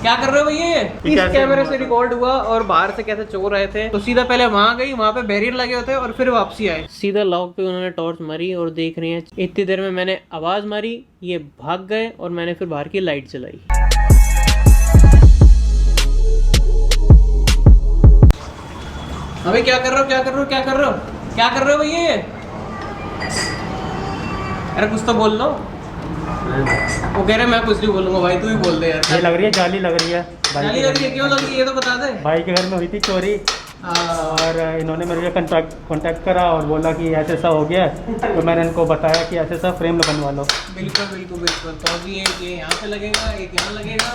क्या कर रहे हो भैया? इस कैमरे से रिकॉर्ड हुआ और बाहर से कैसे चोर आए थे। तो सीधा पहले वहां गई, वहां पे बैरियर लगे होते और फिर वापसी आए। सीधा लॉक पे उन्होंने टॉर्च मारी और देख रही है। इतनी देर में मैंने आवाज मारी, ये भाग गए और मैंने फिर बाहर की लाइट जलाई। अभी क्या कर रहे हो? क्या कर रहे हो? क्या कर रहे हो? क्या कर रहे हो भैया? अरे कुछ तो बोल लो। वो कह रहे मैं कुछ नहीं बोलूंगा। भाई तू ही बोल दे यार। ये लग रही है जाली लग रही है। जाली लग रही है? क्यों लग रही है ये तो बता दे। भाई के घर में हुई थी चोरी और इन्होंने मेरे कांटेक्ट करा और बोला कि ऐसा ऐसा हो गया, तो मैंने इनको बताया कि ऐसा ऐसा फ्रेम बनवा लो। बिल्कुल बिल्कुल बिल्कुल। तो अभी एक ये यहाँ पे लगेगा, एक यहाँ लगेगा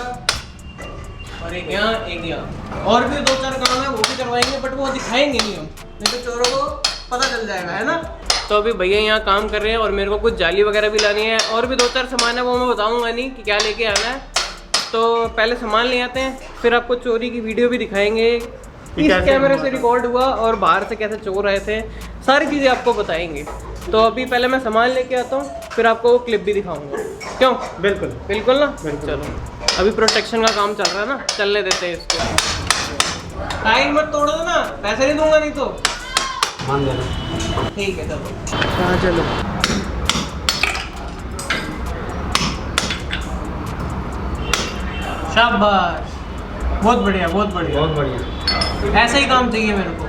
और एक यहाँ, एक यहाँ। और भी 2-4 काम है वो भी करवाएंगे, बट वो दिखाएंगे नहीं हम, नहीं तो चोरों को पता चल जाएगा, है ना। तो अभी भैया यहाँ काम कर रहे हैं और मेरे को कुछ जाली वगैरह भी लानी है और भी 2-4 सामान है, वो मैं बताऊंगा नहीं कि क्या लेके आना है। तो पहले सामान ले आते हैं, फिर आपको चोरी की वीडियो भी दिखाएंगे। इस कैमरे से रिकॉर्ड हुआ और बाहर से कैसे चोर आए थे, सारी चीज़ें आपको बताएंगे। तो अभी पहले मैं सामान लेके आता हूँ, फिर आपको वो क्लिप भी दिखाऊंगा। क्यों? बिल्कुल बिल्कुल ना। चलो अभी प्रोटेक्शन का काम चल रहा है ना, चलने देते हैं इसको। टाइम मत तोड़ दो ना, पैसे नहीं दूंगा नहीं तो। मान देना। ठीक है चलो। हाँ चलो। शाबाश, बहुत बढ़िया बहुत बढ़िया बहुत बढ़िया। ऐसा ही काम चाहिए मेरे को।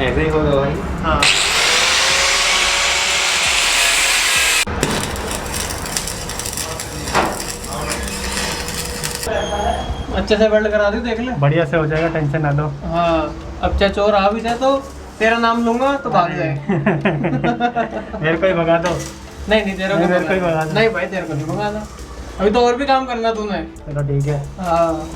ऐसे ही होगा भाई। हाँ अच्छे से वेल्ड करा दी, देख ले। बढ़िया से हो जाएगा, टेंशन ना लो। हाँ अब चाहे चोर आ भी जाए तो तेरा नाम लूंगा तो भाग जाए। मेरे को ही भगा दो। नहीं नहीं तेरे को ही भगा दो। नहीं भाई तेरे को नहीं भगाना, अभी तो और भी काम करना तूने। चलो ठीक है। हाँ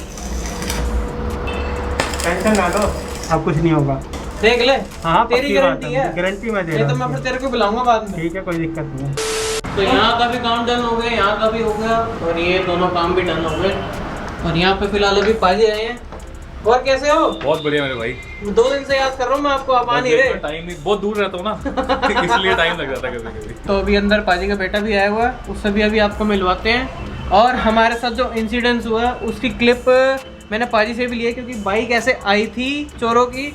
टेंशन ना लो, अब कुछ नहीं होगा। देख ले। हाँ तेरी गारंटी है। गारंटी मैं दे ये रहा तो हूँ। मैं फिर तेरे को बुलाऊंगा बाद में। ठीक है कोई दिक्कत नहीं है। तो यहाँ का भी काम डन हो गया, यहाँ का भी हो गया और ये दोनों काम भी डन हो गए। और यहाँ पे फिलहाल अभी पाजी आए हैं। और कैसे हो? बहुत बढ़िया मेरे भाई। 2 दिन से याद कर रहा हूँ मैं आपको, आप आ नहीं रहे। टाइम नहीं, बहुत दूर रहता हूँ ना इसलिए टाइम लग जाता है कभी कभी। तो अभी अंदर पाजी का बेटा भी आया हुआ है, उससे भी अभी आपको मिलवाते हैं। और हमारे साथ जो इंसिडेंस हुआ उसकी क्लिप मैंने पाजी से भी ली है, क्योंकि बाइक ऐसे आई थी चोरों की,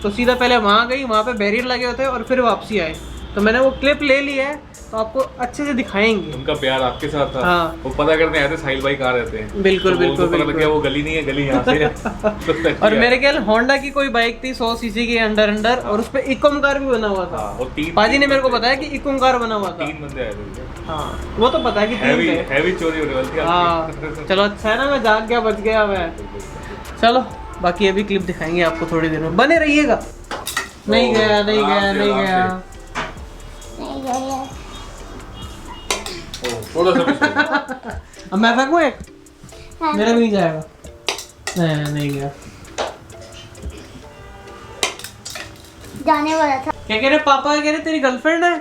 तो सीधा पहले वहाँ गई, वहाँ पे बैरियर लगे होते और फिर वापसी आए। तो मैंने वो क्लिप ले ली है, तो आपको अच्छे से दिखाएंगे। उनका प्यार आपके साथ था। हाँ। वो पता करने आए थे साहिल भाई कहाँ रहते हैं। बिल्कुल तो बिल्कुल पता लग गया वो गली नहीं है, गली यहाँ से है। और मेरे ख्याल होंडा की कोई बाइक थी 100 सीसी के अंडर और उस पे इकोम कार भी बना हुआ था। वो 3 पाजी ने मेरे को बताया कि इकोम कार बना हुआ था। 3 बंदे आए थे। हाँ वो तो पता है कि 3 थे। हैवी चोरी होने वाली थी। हाँ चलो अच्छा है ना, मैं जाग गया, बच गया मैं। चलो बाकी अभी क्लिप दिखाएंगे आपको थोड़ी देर में, बने रहिएगा। नहीं गया नहीं गया नहीं गया थोड़ा सा अब मैं फेंकूं एक? मेरा भी नहीं जाएगा। नहीं गया। जाने वाला था। क्या कह रहे पापा? कह रहे तेरी गर्लफ्रेंड है?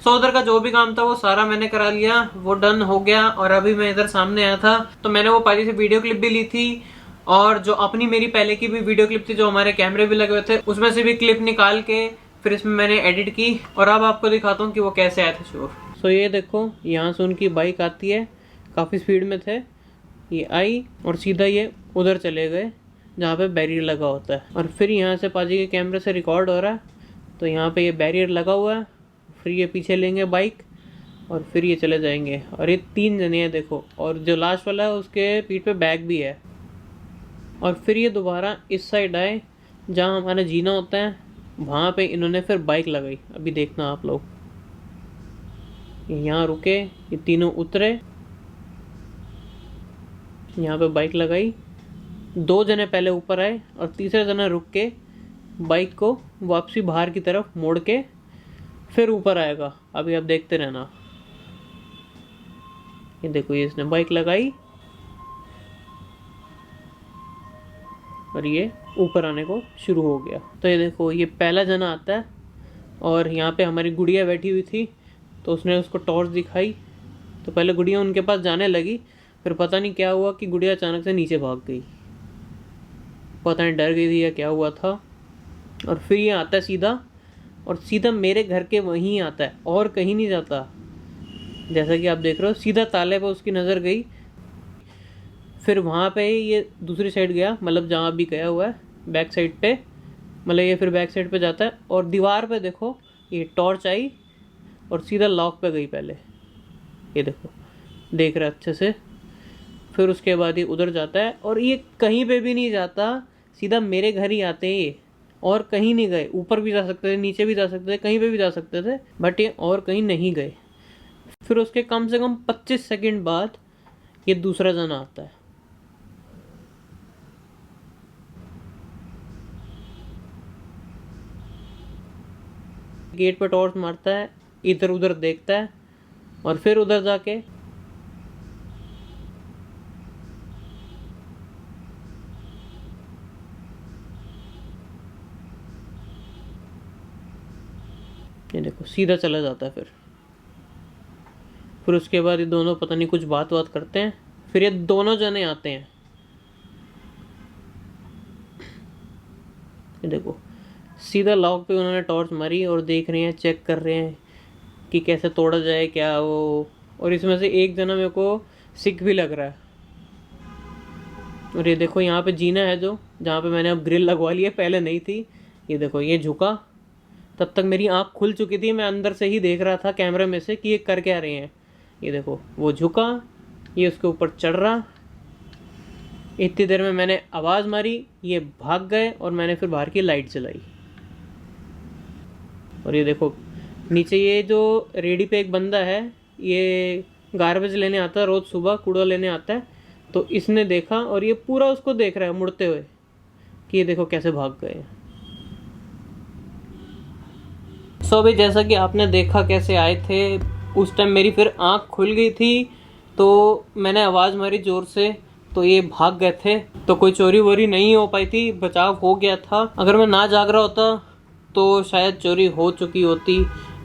उधर का जो भी काम था वो सारा मैंने करा लिया, वो डन हो गया। और अभी मैं इधर सामने आया था तो मैंने वो पाजी से वीडियो क्लिप भी ली थी, और जो अपनी मेरी पहले की भी वीडियो क्लिप थी जो हमारे कैमरे भी लगे हुए थे, उसमें से भी क्लिप निकाल के फिर इसमें मैंने एडिट की। और अब आपको दिखाता हूँ कि वो कैसे आए थे चोर। सो ये देखो, यहाँ से उनकी बाइक आती है, काफ़ी स्पीड में थे, ये आई और सीधा ये उधर चले गए जहाँ पे बैरियर लगा होता है। और फिर यहाँ से पाजी के कैमरे से रिकॉर्ड हो रहा है, तो यहाँ पे ये बैरियर लगा हुआ है, फिर ये पीछे लेंगे बाइक और फिर ये चले जाएंगे। और ये 3 जने हैं देखो, और जो लास्ट वाला है उसके पीठ पे बैग भी है। और फिर ये दोबारा इस साइड आए जहाँ हमारा जीना होता है, वहाँ पे इन्होंने फिर बाइक लगाई। अभी देखना आप लोग, यहाँ रुके, ये तीनों उतरे, यहाँ पे बाइक लगाई, 2 जने पहले ऊपर आए और तीसरा जना रुक के बाइक को वापसी बाहर की तरफ मोड़ के फिर ऊपर आएगा। अभी आप देखते रहना। ये देखो, ये इसने बाइक लगाई और ये ऊपर आने को शुरू हो गया। तो ये देखो, ये पहला जना आता है और यहाँ पे हमारी गुड़िया बैठी हुई थी, तो उसने उसको टॉर्च दिखाई। तो पहले गुड़िया उनके पास जाने लगी, फिर पता नहीं क्या हुआ कि गुड़िया अचानक से नीचे भाग गई, पता नहीं डर गई थी या क्या हुआ था। और फिर ये आता है सीधा, और सीधा मेरे घर के वहीं आता है और कहीं नहीं जाता। जैसा कि आप देख रहे हो, सीधा ताले पर उसकी नज़र गई फिर वहाँ पे ये दूसरी साइड गया, मतलब जहाँ भी गया हुआ है बैक साइड पे, मतलब ये फिर बैक साइड पे जाता है और दीवार पे देखो ये टॉर्च आई और सीधा लॉक पे गई पहले, ये देखो देख रहा अच्छे से। फिर उसके बाद ये उधर जाता है और ये कहीं पे भी नहीं जाता, सीधा मेरे घर ही आते हैं ये, और कहीं नहीं गए। ऊपर भी जा सकते थे, नीचे भी जा सकते थे, कहीं पे भी जा सकते थे, बट ये और कहीं नहीं गए। फिर उसके कम से कम 25 सेकंड बाद ये दूसरा जना आता है। गेट पर टॉर्च मारता है, इधर उधर देखता है और फिर उधर जाके ये देखो सीधा चला जाता है। फिर उसके बाद ये दोनों पता नहीं कुछ बात करते हैं। फिर ये दोनों जने आते हैं, ये देखो सीधा लॉक पे उन्होंने टॉर्च मारी और देख रहे हैं, चेक कर रहे हैं कि कैसे तोड़ा जाए क्या वो। और इसमें से एक जना मेरे को सिक भी लग रहा है। और ये देखो यहाँ पे जीना है जो, जहाँ पे मैंने अब ग्रिल लगवा ली है, पहले नहीं थी। ये देखो ये झुका, तब तक मेरी आँख खुल चुकी थी, मैं अंदर से ही देख रहा था कैमरे में से कि ये कर क्या रहे हैं। ये देखो वो झुका, ये उसके ऊपर चढ़ रहा। इतनी देर में मैंने आवाज़ मारी, ये भाग गए और मैंने फिर बाहर की लाइट जलाई। और ये देखो नीचे ये जो रेडी पे एक बंदा है, ये गार्बेज लेने आता है रोज़ सुबह, कूड़ा लेने आता है। तो इसने देखा और ये पूरा उसको देख रहा है मुड़ते हुए कि ये देखो कैसे भाग गए। सो अभी जैसा कि आपने देखा कैसे आए थे, उस टाइम मेरी फिर आँख खुल गई थी, तो मैंने आवाज़ मारी ज़ोर से, तो ये भाग गए थे। तो कोई चोरी वोरी नहीं हो पाई थी, बचाव हो गया था। अगर मैं ना जाग रहा होता तो शायद चोरी हो चुकी होती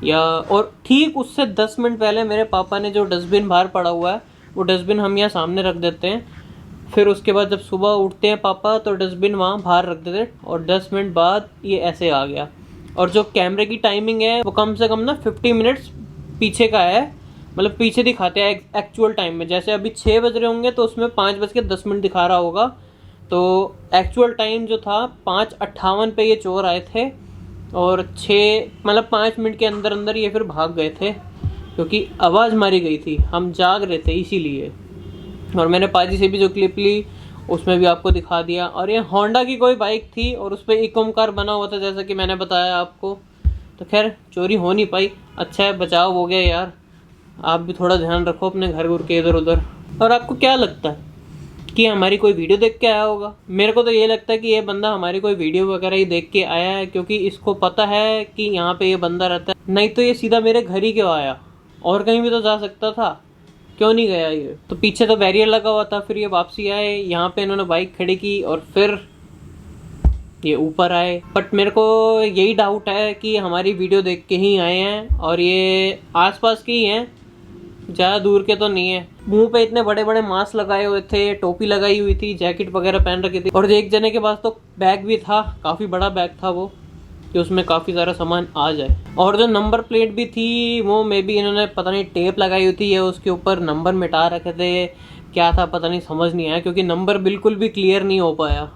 या। और ठीक उससे 10 मिनट पहले मेरे पापा ने जो डस्टबिन बाहर पड़ा हुआ है, वो डस्टबिन हम यहाँ सामने रख देते हैं। फिर उसके बाद जब सुबह उठते हैं पापा तो डस्टबिन वहाँ बाहर रख देते, और 10 मिनट बाद ये ऐसे आ गया। और जो कैमरे की टाइमिंग है वो कम से कम ना 50 मिनट्स पीछे का है, मतलब पीछे दिखाते हैं एक्चुअल टाइम में। जैसे अभी 6 बज रहे होंगे तो उसमें 5:10 दिखा रहा होगा, तो एक्चुअल टाइम जो था 5:58 पे ये चोर आए थे और 5 मिनट के अंदर अंदर ये फिर भाग गए थे, क्योंकि आवाज़ मारी गई थी, हम जाग रहे थे इसीलिए। और मैंने पाजी से भी जो क्लिप ली उसमें भी आपको दिखा दिया। और ये होंडा की कोई बाइक थी और उस पर एक ओमकार बना हुआ था, जैसा कि मैंने बताया आपको। तो खैर चोरी हो नहीं पाई, अच्छा है बचाव हो गया यार। आप भी थोड़ा ध्यान रखो अपने घर के इधर उधर। और आपको क्या लगता है कि हमारी कोई वीडियो देख के आया होगा? मेरे को तो ये लगता है कि ये बंदा हमारी कोई वीडियो वगैरह ही देख के आया है, क्योंकि इसको पता है कि यहाँ पे ये बंदा रहता है। नहीं तो ये सीधा मेरे घर ही क्यों आया? और कहीं भी तो जा सकता था, क्यों नहीं गया ये? तो पीछे तो बैरियर लगा हुआ था, फिर ये वापसी आए, यहाँ पे इन्होंने बाइक खड़ी की और फिर ये ऊपर आए। बट मेरे को यही डाउट है कि हमारी वीडियो देख के ही आए हैं और ये आसपास के ही हैं, ज़्यादा दूर के तो नहीं है। मुंह पे इतने बड़े बड़े मास्क लगाए हुए थे, टोपी लगाई हुई थी, जैकेट वगैरह पहन रखी थी। और एक जने के पास तो बैग भी था, काफ़ी बड़ा बैग था वो, कि उसमें काफ़ी सारा सामान आ जाए। और जो नंबर प्लेट भी थी वो मे बी इन्होंने पता नहीं टेप लगाई हुई थी या उसके ऊपर नंबर मिटा रखे थे, क्या था पता नहीं, समझ नहीं आया, क्योंकि नंबर बिल्कुल भी क्लियर नहीं हो पाया।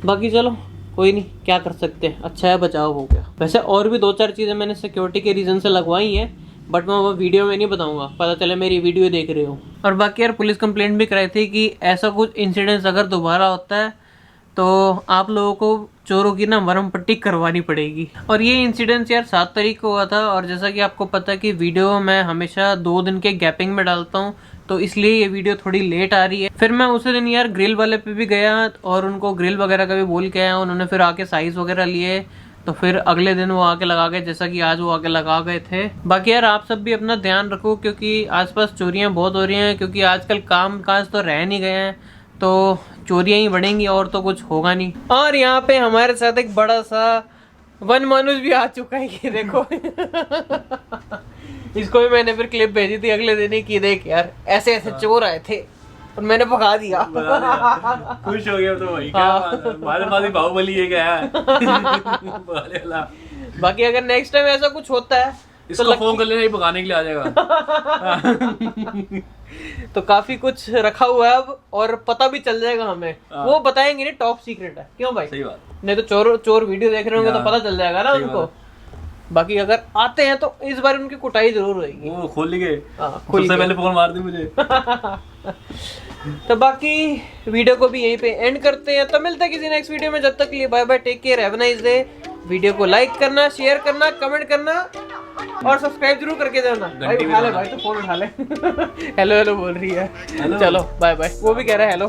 बाकी चलो कोई नहीं, क्या कर सकते हैं, अच्छा है बचाव हो गया। वैसे और भी 2-4 चीज़ें मैंने सिक्योरिटी के रीज़न से लगवाई हैं, बट मैं वो वीडियो में नहीं बताऊंगा, पता चले मेरी वीडियो देख रहे हो। और बाकी यार पुलिस कंप्लेंट भी कराई थी कि ऐसा कुछ इंसिडेंट्स अगर दोबारा होता है तो आप लोगों को चोरों की ना मरहम पट्टी करवानी पड़ेगी। और ये इंसिडेंट्स यार 7 तारीख को हुआ था, और जैसा कि आपको पता है कि वीडियो मैं हमेशा 2 दिन के गैपिंग में डालता हूँ, तो इसलिए ये वीडियो थोड़ी लेट आ रही है। फिर मैं उसी दिन यार ग्रिल वाले पे भी गया और उनको ग्रिल वगैरह का भी बोल के आया, उन्होंने फिर आके साइज़ वगैरह लिए, तो फिर अगले दिन वो आके लगा गए, जैसा कि आज वो आके लगा गए थे। बाकी यार आप सब भी अपना ध्यान रखो, क्योंकि आसपास चोरियां बहुत हो रही हैं, क्योंकि आजकल काम काज तो रह नहीं गए हैं, तो चोरियां ही बढ़ेंगी और तो कुछ होगा नहीं। और यहाँ पे हमारे साथ एक बड़ा सा वन मानुष भी आ चुका है, ये देखो इसको भी मैंने फिर क्लिप भेजी थी अगले दिन ही कि देख यार ऐसे ऐसे चोर आए थे और मैंने भगा दिया। खुश हो गया तो वही क्या बाहुबली है क्या? बाकी अगर नेक्स्ट टाइम ऐसा कुछ होता है इसको फोन कर लेना, ही भगाने के लिए आ जाएगा। तो काफी कुछ रखा हुआ है अब, और पता भी चल जाएगा हमें। वो बताएंगे नहीं, टॉप सीक्रेट है, क्यों भाई? सही बात। नहीं तो चोर चोर वीडियो देख रहे होंगे तो पता चल जाएगा ना सही उनको। बाकी अगर आते हैं तो इस बार उनकी कुटाई जरूर होगी। वो खोल ही गए, खोल सबसे पहले फोन मार दी मुझे। तो बाकी वीडियो को भी यहीं पे एंड करते हैं, तो मिलते हैं किसी नेक्स्ट वीडियो में। जब तक के लिए bye bye, take care, have a nice day. Video को लाइक करना, शेयर करना, कमेंट करना और सब्सक्राइब जरूर करके जाना। भाई उठा ले, भाई तो फोन उठा ले। हेलो हेलो बोल रही है। चलो बाय बाय, वो भी कह रहा है हेलो।